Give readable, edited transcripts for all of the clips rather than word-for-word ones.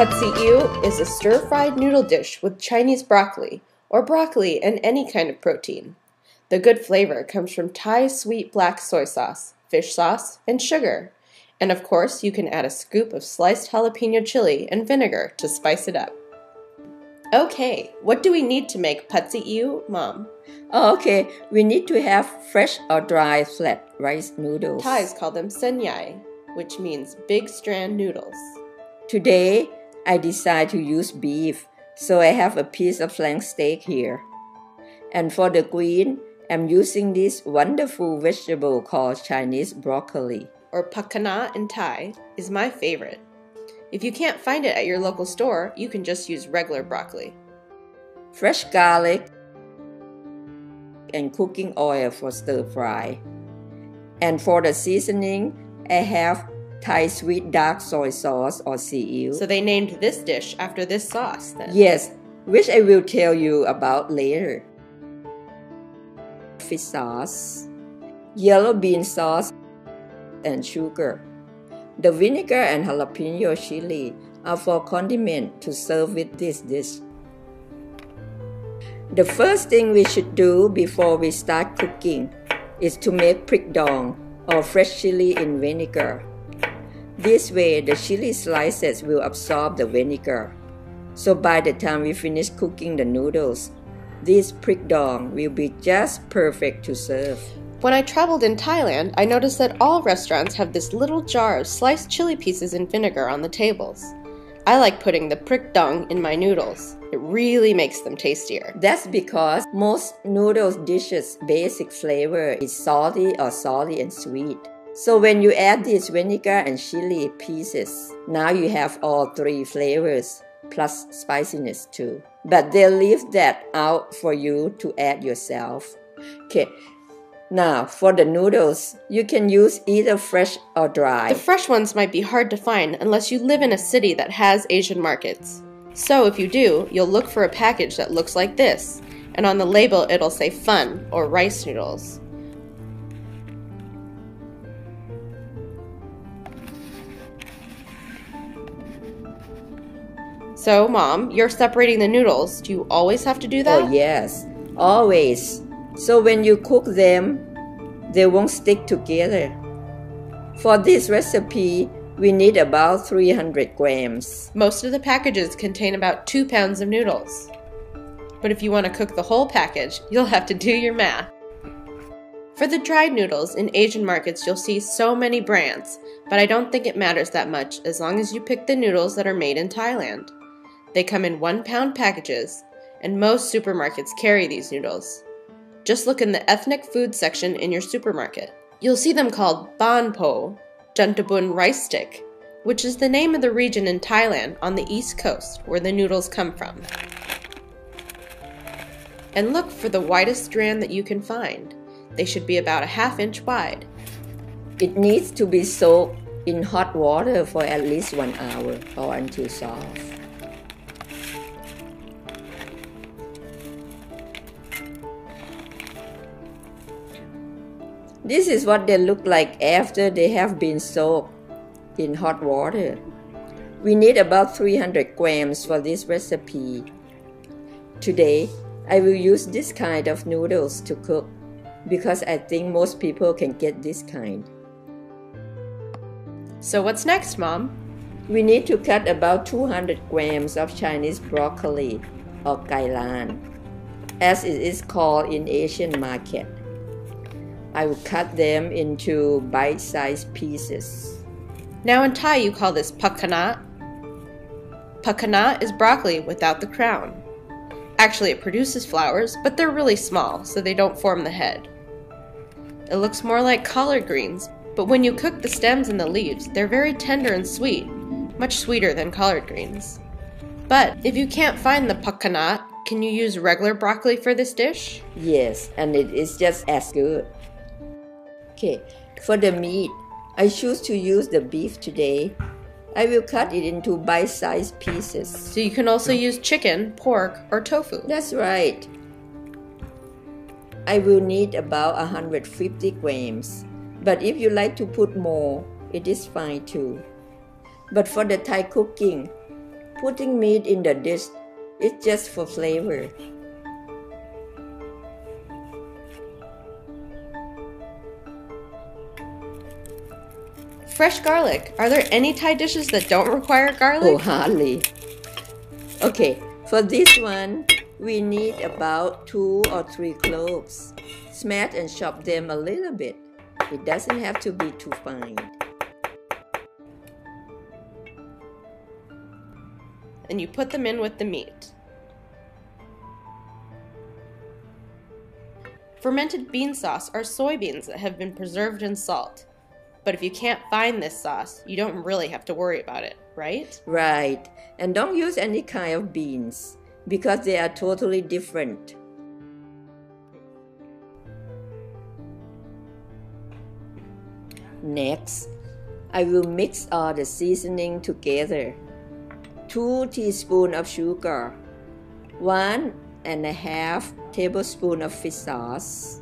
Pad See Ew is a stir-fried noodle dish with Chinese broccoli, or broccoli and any kind of protein. The good flavor comes from Thai sweet black soy sauce, fish sauce, and sugar. And of course, you can add a scoop of sliced jalapeno chili and vinegar to spice it up. Okay, what do we need to make Pad See Ew, Mom? Okay, we need to have fresh or dry flat rice noodles. Thais call them sen yai, which means big strand noodles. Today, I decided to use beef, so I have a piece of flank steak here. And for the green, I'm using this wonderful vegetable called Chinese broccoli, or pakana in Thai, is my favorite. If you can't find it at your local store, you can just use regular broccoli. Fresh garlic and cooking oil for stir fry. And for the seasoning, I have Thai sweet dark soy sauce or seaweed. So they named this dish after this sauce then? Yes, which I will tell you about later. Fish sauce, yellow bean sauce, and sugar. The vinegar and jalapeno chili are for condiment to serve with this dish. The first thing we should do before we start cooking is to make prick dong or fresh chili in vinegar. This way, the chili slices will absorb the vinegar. So by the time we finish cooking the noodles, this prick dong will be just perfect to serve. When I traveled in Thailand, I noticed that all restaurants have this little jar of sliced chili pieces in vinegar on the tables. I like putting the prick dong in my noodles. It really makes them tastier. That's because most noodles dishes' basic flavor is salty or salty and sweet. So when you add these vinegar and chili pieces, now you have all three flavors, plus spiciness too. But they'll leave that out for you to add yourself. Okay, now for the noodles, you can use either fresh or dry. The fresh ones might be hard to find unless you live in a city that has Asian markets. So if you do, you'll look for a package that looks like this, and on the label it'll say fun or rice noodles. So, Mom, you're separating the noodles. Do you always have to do that? Oh, yes, always. So when you cook them, they won't stick together. For this recipe, we need about 300 grams. Most of the packages contain about 2 pounds of noodles. But if you want to cook the whole package, you'll have to do your math. For the dried noodles, in Asian markets you'll see so many brands, but I don't think it matters that much as long as you pick the noodles that are made in Thailand. They come in 1 pound packages, and most supermarkets carry these noodles. Just look in the ethnic food section in your supermarket. You'll see them called ban po, jantabun rice stick, which is the name of the region in Thailand on the east coast where the noodles come from. And look for the widest strand that you can find. They should be about a ½ inch wide. It needs to be soaked in hot water for at least 1 hour or until soft. This is what they look like after they have been soaked in hot water. We need about 300 grams for this recipe. Today, I will use this kind of noodles to cook because I think most people can get this kind. So what's next, Mom? We need to cut about 200 grams of Chinese broccoli or thailand, as it is called in Asian market. I will cut them into bite-sized pieces. Now in Thai you call this pakana. Pakana is broccoli without the crown. Actually it produces flowers, but they're really small, so they don't form the head. It looks more like collard greens, but when you cook the stems and the leaves, they're very tender and sweet, much sweeter than collard greens. But if you can't find the pakana, can you use regular broccoli for this dish? Yes, and it is just as good. Okay, for the meat, I choose to use the beef today. I will cut it into bite-sized pieces. So you can also use chicken, pork, or tofu. That's right. I will need about 150 grams. But if you like to put more, it is fine too. But for the Thai cooking, putting meat in the dish is just for flavor. Fresh garlic. Are there any Thai dishes that don't require garlic? Oh, hardly. Okay, for this one, we need about 2 or 3 cloves. Smash and chop them a little bit. It doesn't have to be too fine. And you put them in with the meat. Fermented bean sauce are soybeans that have been preserved in salt. But if you can't find this sauce, you don't really have to worry about it, right? Right, and don't use any kind of beans because they are totally different. Next, I will mix all the seasoning together. 2 teaspoons of sugar, 1.5 tablespoons of fish sauce,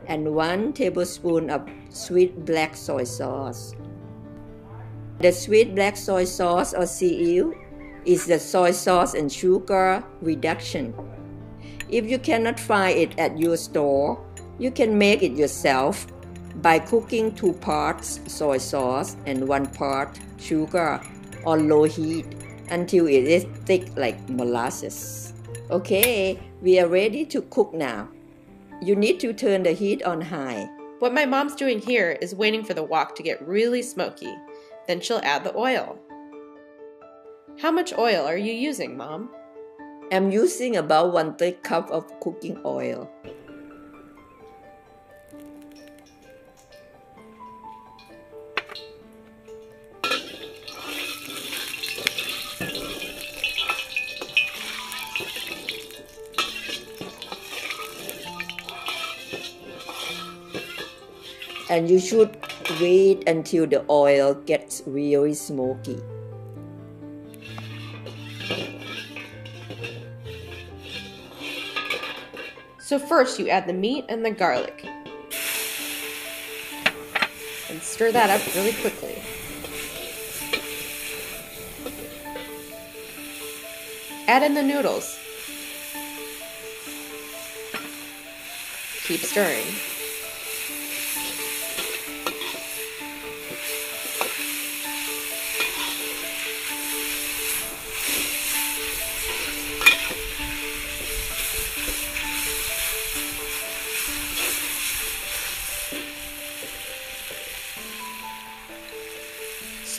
and 1 tablespoon of sweet black soy sauce. The sweet black soy sauce or seaweed is the soy sauce and sugar reduction. If you cannot find it at your store, you can make it yourself by cooking 2 parts soy sauce and 1 part sugar on low heat until it is thick like molasses. Okay, we are ready to cook now. You need to turn the heat on high. What my mom's doing here is waiting for the wok to get really smoky. Then she'll add the oil. How much oil are you using, Mom? I'm using about 1/3 cup of cooking oil. And you should wait until the oil gets really smoky. So first you add the meat and the garlic. And stir that up really quickly. Add in the noodles. Keep stirring.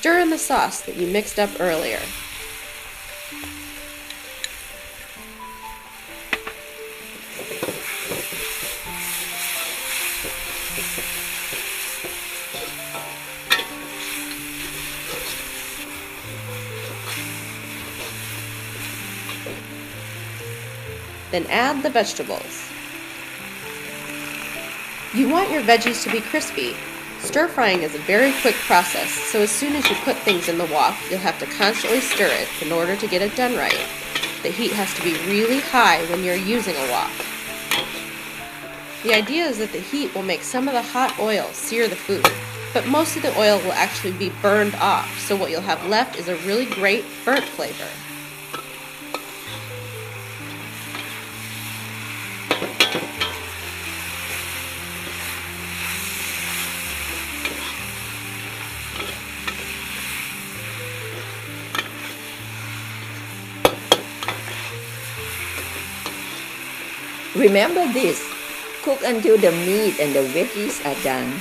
Stir in the sauce that you mixed up earlier. Then add the vegetables. You want your veggies to be crispy. Stir frying is a very quick process, so as soon as you put things in the wok, you'll have to constantly stir it in order to get it done right. The heat has to be really high when you're using a wok. The idea is that the heat will make some of the hot oil sear the food, but most of the oil will actually be burned off, so what you'll have left is a really great burnt flavor. Remember this, cook until the meat and the veggies are done,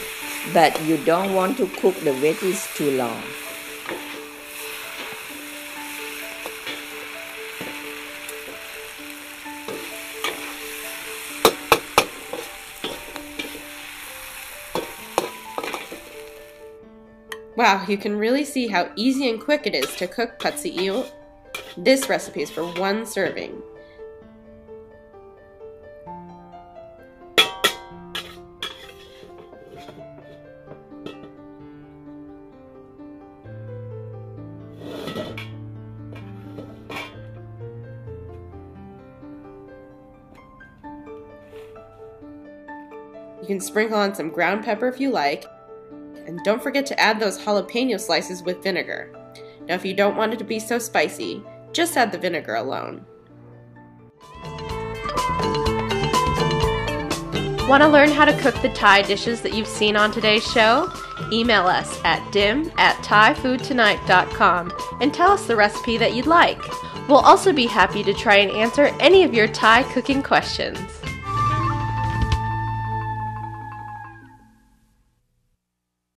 but you don't want to cook the veggies too long. Wow, you can really see how easy and quick it is to cook pad see ew. This recipe is for 1 serving. can sprinkle on some ground pepper if you like, and don't forget to add those jalapeno slices with vinegar. Now if you don't want it to be so spicy, just add the vinegar alone. Want to learn how to cook the Thai dishes that you've seen on today's show? Email us at dim@thaifoodtonight.com and tell us the recipe that you'd like. We'll also be happy to try and answer any of your Thai cooking questions.